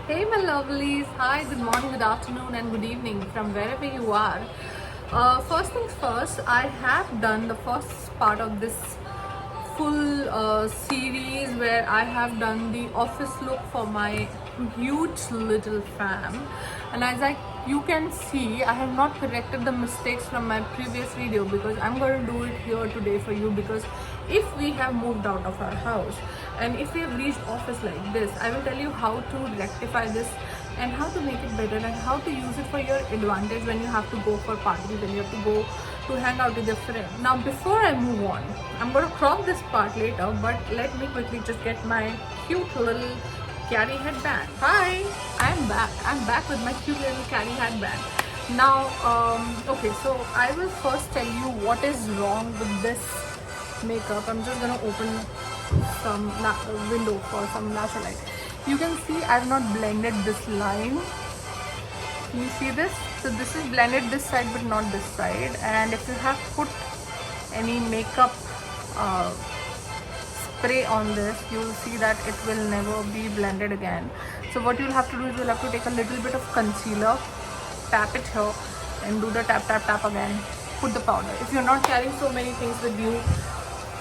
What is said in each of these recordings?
Hey my lovelies, hi, good morning, good afternoon and good evening from wherever you are. First things first, I have done the first part of this full series where I have done the office look for my huge little fam, and as you can see, I have not corrected the mistakes from my previous video because I'm going to do it here today for you. Because if we have moved out of our house and if we have reached office like this, I will tell you how to rectify this and how to make it better and how to use it for your advantage when you have to go for parties, when you have to go to hang out with your friend. Now before I move on, I'm going to crop this part later, but let me quickly just get my cute little carry headband. Hi, I'm back with my cute little carry headband. Now okay, so I will first tell you what is wrong with this makeup. I'm just gonna open some window for some natural light. You can see I've not blended this line. You see this? So this is blended this side but not this side. And if you have put any makeup spray on this, you will see that it will never be blended again. So what you'll have to do is you'll have to take a little bit of concealer, tap it here and do the tap tap tap again, put the powder. If you're not carrying so many things with you,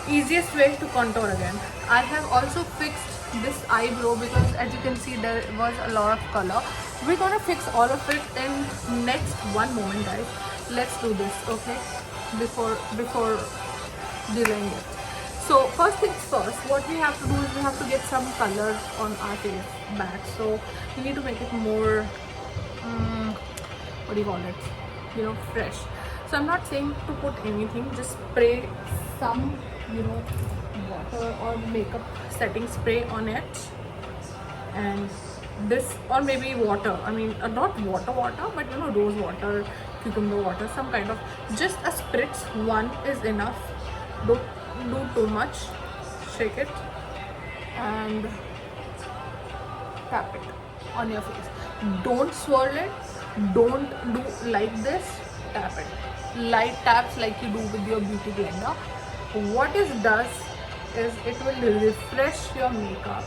easiest way to contour again. I have also fixed this eyebrow because as you can see there was a lot of color. We're gonna fix all of it in next one moment, guys. Let's do this, okay, before delaying it. So first things first, what we have to do is we have to get some color on our face back. So we need to make it more what do you call it, fresh. So I'm not saying to put anything, just spray some water or makeup setting spray on it, and this, or maybe water, I mean not water but rose water, cucumber water, some kind of, just a spritz, one is enough. Don't do too much. Shake it and tap it on your face. Don't swirl it, don't do like this. Tap it, light taps like you do with your beauty blender. What it does is it will refresh your makeup,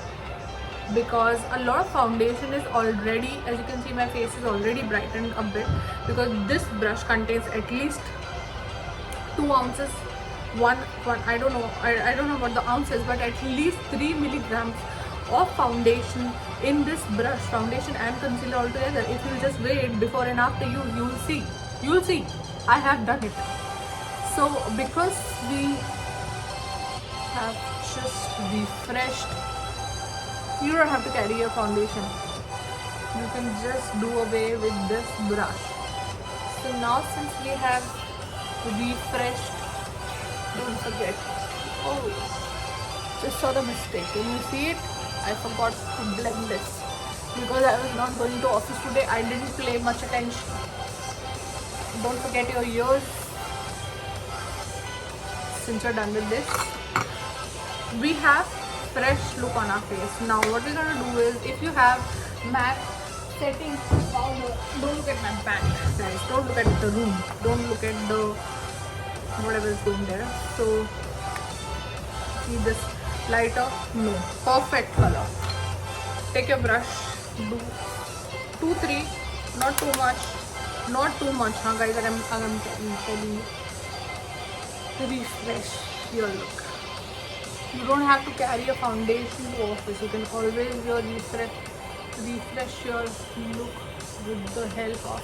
because a lot of foundation is already, as you can see, my face is already brightened a bit because this brush contains at least 2 ounces, one I don't know about the ounces, but at least 3 milligrams of foundation in this brush, foundation and concealer altogether. If you just wait before and after, you'll see I have done it. So because we have just refreshed, you don't have to carry your foundation, you can just do away with this brush. So now since we have refreshed, don't forget, oh, just saw the mistake, can you see it? I forgot to blend this because I was not going to office today. I didn't pay much attention. Don't forget your ears. Since you're done with this, we have fresh look on our face. Now what we're gonna do is, if you have MAC setting powder, don't look at my bag, guys, don't look at the room, don't look at the whatever is going there. So see this lighter, no, perfect color. Take your brush, do 2-3, not too much, huh guys, I'm telling you, refresh your look. You don't have to carry a foundation to office. You can always refresh your look with the help of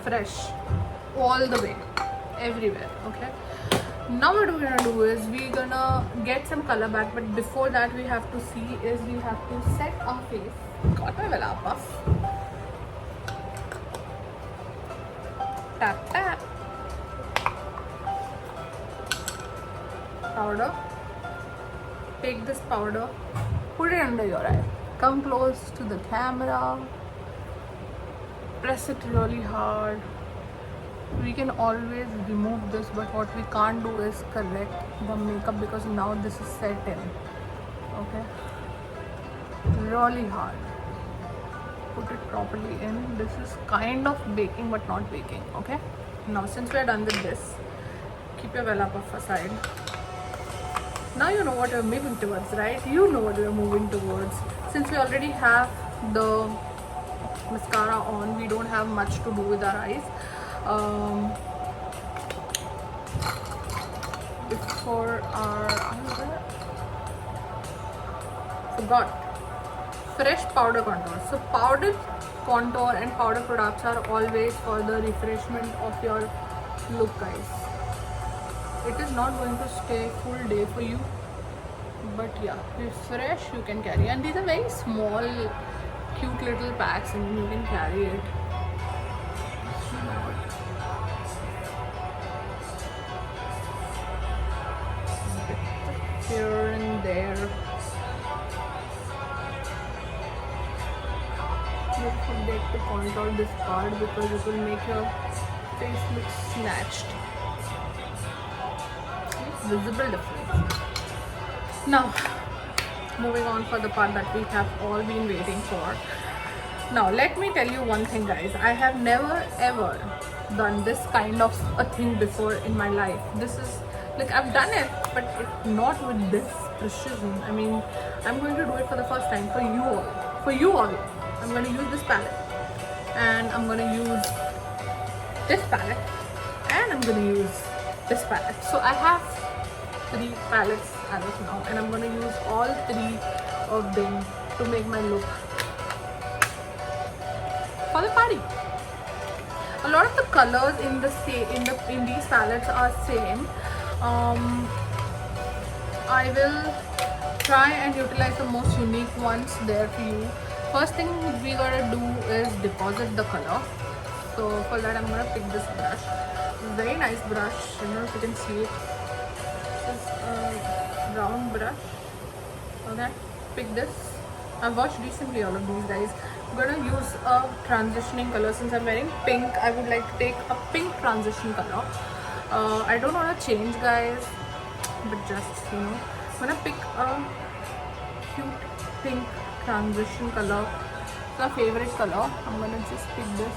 fresh all the way, everywhere. Okay, now what we're gonna do is we're gonna get some color back, but before that we have to see is we have to set our face. Got my vela puff. Tap tap. Powder. Take this powder, put it under your eye. Come close to the camera. Press it really hard. We can always remove this, but what we can't do is correct the makeup because now this is set in. Okay, really hard. Put it properly in. This is kind of baking but not baking. Okay, now since we are done with this, keep your vela puff aside. Now you know what you're moving towards, right? You know what you're moving towards. Since we already have the mascara on, we don't have much to do with our eyes. Before our forgot fresh powder contour. So powder contour and powder products are always for the refreshment of your look, guys. It is not going to stay full day for you, but yeah, refresh you can carry, and these are very small cute little packs and you can carry it. Here and there. Don't forget to contour this part because it will make your face look snatched. It's visible difference. Now, moving on for the part that we have all been waiting for. Now, let me tell you one thing, guys. I have never ever done this kind of a thing before in my life. This is like, I've done it, but not with this precision. I mean, I'm going to do it for the first time for you all. For you all, I'm going to use this palette, and I'm going to use this palette, and I'm going to use this palette. So I have 3 palettes as of now, and I'm going to use all 3 of them to make my look for the party. A lot of the colors in these palettes are same. I will try and utilize the most unique ones there for you. First thing we gotta do is deposit the color. So for that I'm gonna pick this brush. Very nice brush. I don't know if you can see it. This is a round brush. Okay, pick this. I've watched recently all of these, guys. I'm gonna use a transitioning color. Since I'm wearing pink, I would like to take a pink transition color. I don't want to change, guys, but just, I'm gonna pick a cute pink transition color. It's my favorite color. I'm gonna just pick this.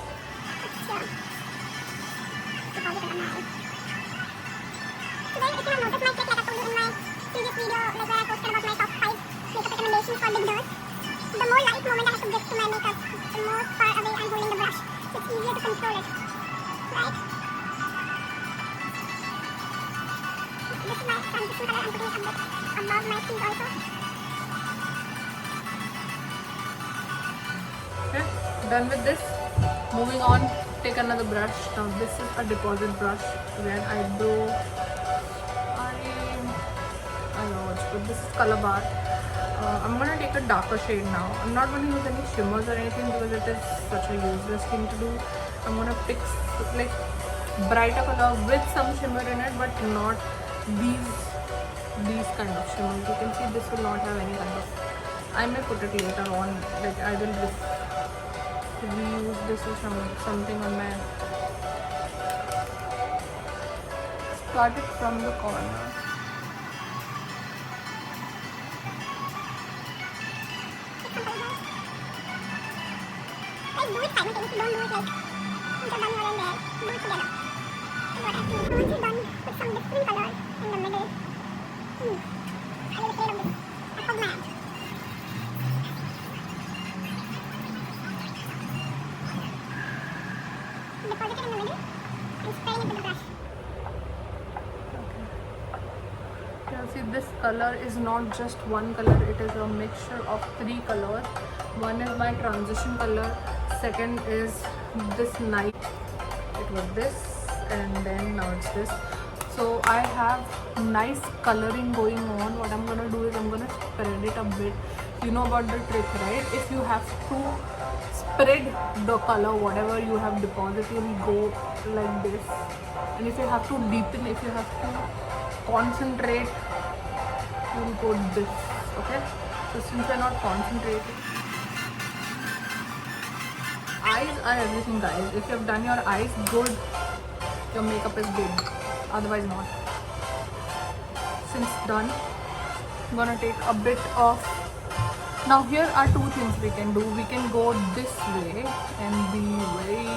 Today, if you have noticed my trick, like I told you in my previous video, like where I posted about my top 5 makeup recommendations for beginners, the more light moment I have to give to my makeup, the more far away I'm holding the brush, so it's easier to control it, right? This is my transition color. I'm putting it a bit above my feet also. Okay, done with this. Moving on, take another brush. Now this is a deposit brush where I don't know what, but this is Color Bar. I'm gonna take a darker shade now. I'm not gonna use any shimmers or anything because it is such a useless thing to do. I'm gonna pick like brighter color with some shimmer in it, but not these kind of shimmers. You can see this will not have any kind of. I may put it later on. Like I will just reuse this or something on my. Start it from the corner. Do it simultaneously, don't do it like until done here and there. Do it together. Is what I feel. Once you're done, put some different colors in the middle. I will afraid of this. I hug my hand. Deposit it in the middle and spraying it with the brush. You see, this color is not just one color, it is a mixture of 3 colors. One is my transition color, second is this night, it was this, and then now it's this. So I have nice coloring going on. What I'm gonna do is I'm gonna spread it a bit. You know about the trick, right? If you have to spread the color, whatever you have deposited, you'll go like this. And if you have to deepen, if you have to concentrate, you'll go this. Okay, so since you're not concentrating, eyes are everything, guys. If you have done your eyes good, your makeup is good, otherwise not. Since done, I'm gonna take a bit of. Now here are 2 things we can do. We can go this way and be very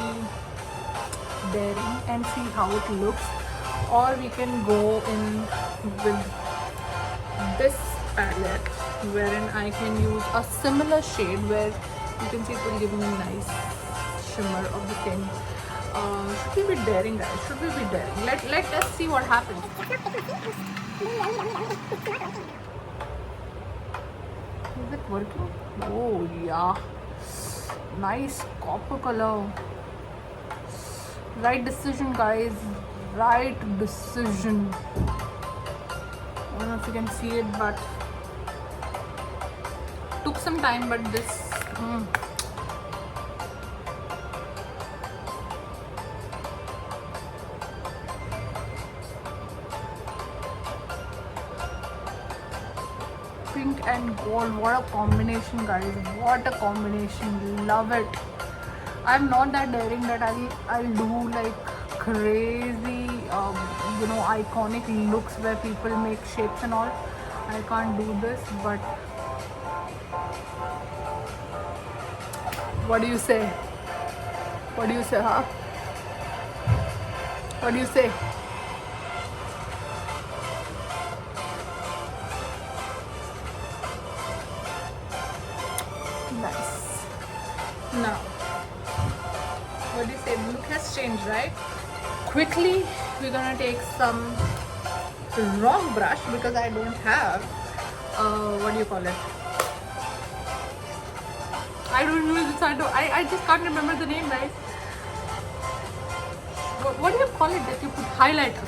daring and see how it looks, or we can go in with this palette wherein I can use a similar shade where you can see it will give me a nice shimmer of the same. Should we be daring, guys? Should we be daring? Let us see what happens. Is it working? Oh yeah, nice copper color. Right decision, guys. Right decision. I don't know if you can see it, but took some time. But this. Pink and gold, what a combination, guys. What a combination. Love it. I'm not that daring that I'll do like crazy iconic looks where people make shapes and all. I can't do this, but what do you say? What do you say, huh? What do you say? Nice. Now, what do you say? The look has changed, right? Quickly, we're gonna take some wrong brush because I don't have what do you call it? I don't know this. I just can't remember the name, guys. What do you call it that you put highlighter?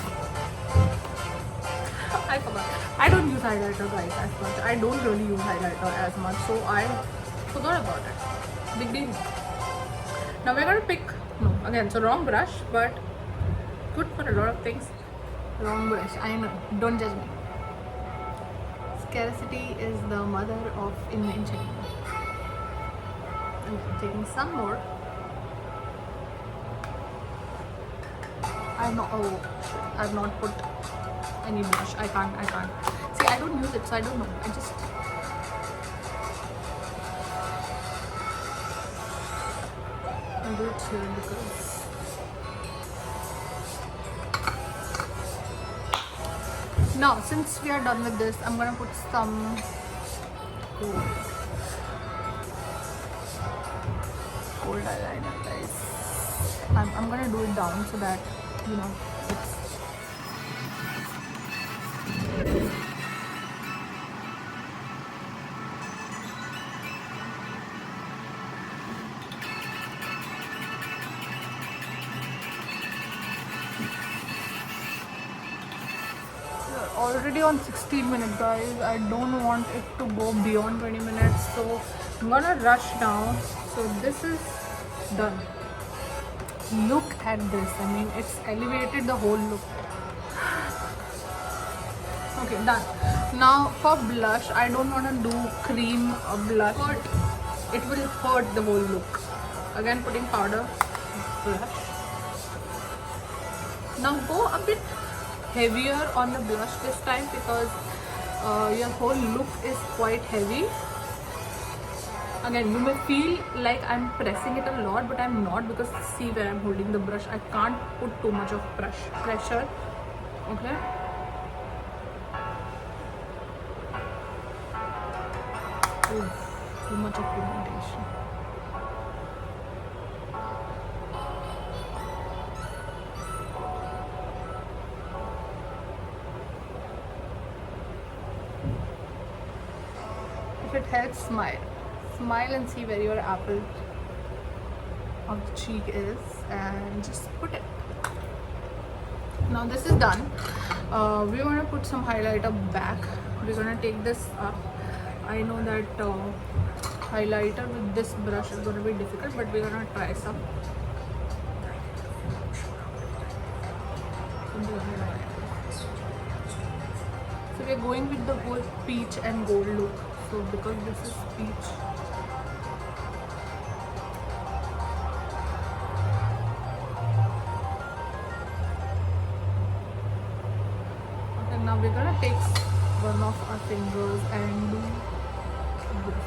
I forgot. I don't use highlighter, guys, as much. I don't really use highlighter as much, so I forgot about it. Big deal. Now we're gonna pick again, so wrong brush, but good for a lot of things. Wrong brush, I know. Don't judge me. Scarcity is the mother of invention. I'm taking some more. I've not put any blush. I can't. See, I don't use it, so I don't know. I just. I'll do it here because. Now, since we are done with this, I'm gonna put some gold eyeliner, guys. I'm gonna do it down so that it's. Already on 16 minutes, guys. I don't want it to go beyond 20 minutes, so I'm gonna rush now. So this is done. Look at this. I mean, it's elevated the whole look. Okay, done. Now for blush, I don't want to do cream blush, but it will hurt the whole look. Again, putting powder blush. Now go a bit heavier on the blush this time because your whole look is quite heavy. Again, you may feel like I'm pressing it a lot, but I'm not, because see where I'm holding the brush. I can't put too much of pressure. Okay. Ooh, too much of pigmentation. If it helps, smile and see where your apple of the cheek is, and just put it. Now this is done. We want to put some highlighter back. We're gonna take this up. I know that highlighter with this brush is gonna be difficult, but we're gonna try some. So we're going with the whole peach and gold look. So because this is peach, okay, now we're gonna take one of our fingers and do this.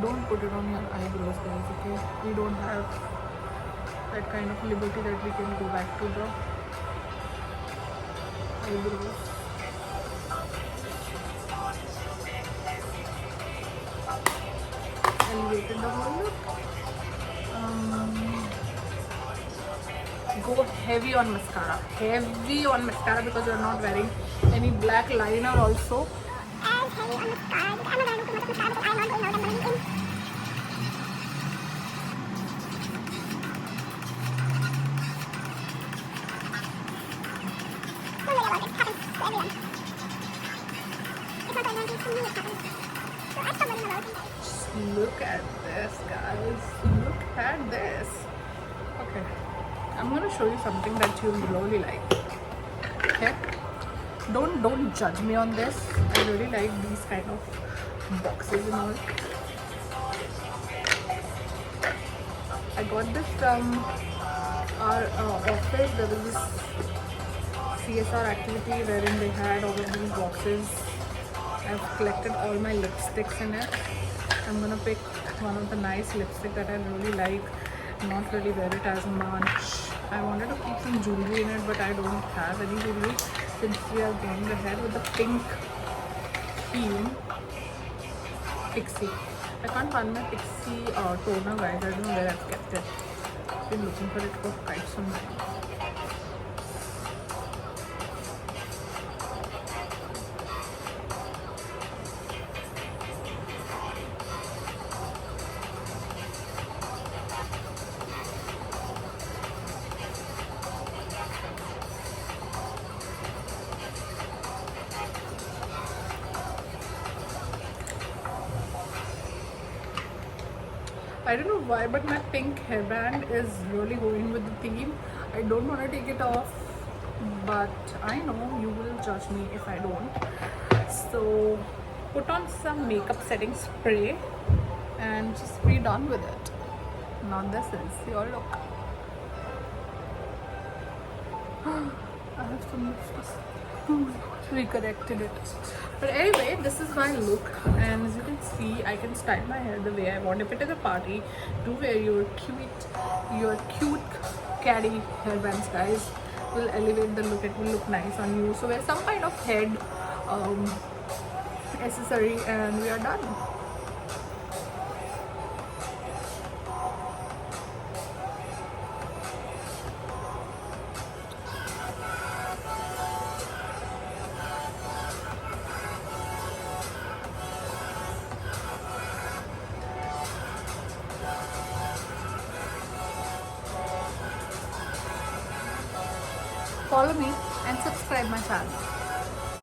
Don't put it on your eyebrows, guys, okay? We don't have that kind of liberty that we can go back to the eyebrows. elevated the whole look. Go heavy on mascara. Heavy on mascara because you're not wearing any black liner also. As heavy on mascara. I'm not going to do too much mascara because I'm not going out. I'm going in. Don't worry about it. It happens to everyone. It's not an advantage to me. It happens. So I stop worrying about it. Just look at this, guys. Look at this. Okay, I'm gonna show you something that you'll really like. Okay, don't judge me on this. I really like these kind of boxes and all. I got this from our office. There was this CSR activity wherein they had all of these boxes. I've collected all my lipsticks in it. I'm gonna pick one of the nice lipstick that I really like. Not really wear it as much. I wanted to keep some jewelry in it, but I don't have any jewelry since we are going ahead with the pink theme. Pixie. I can't find my Pixie toner, guys. I don't know where I've kept it. I've been looking for it for quite some time. I don't know why, but my pink hairband is really going with the theme. I don't want to take it off, but I know you will judge me if I don't. So put on some makeup setting spray and just be done with it. Now this is your look. I have some lipstick. Recorrected it. But anyway, this is my look, and as you can see, I can style my hair the way I want. If it is a party, do wear your cute caddy hairbands, guys. Will elevate the look. It will look nice on you. So wear some kind of head accessory, and we are done. Follow me and subscribe my channel.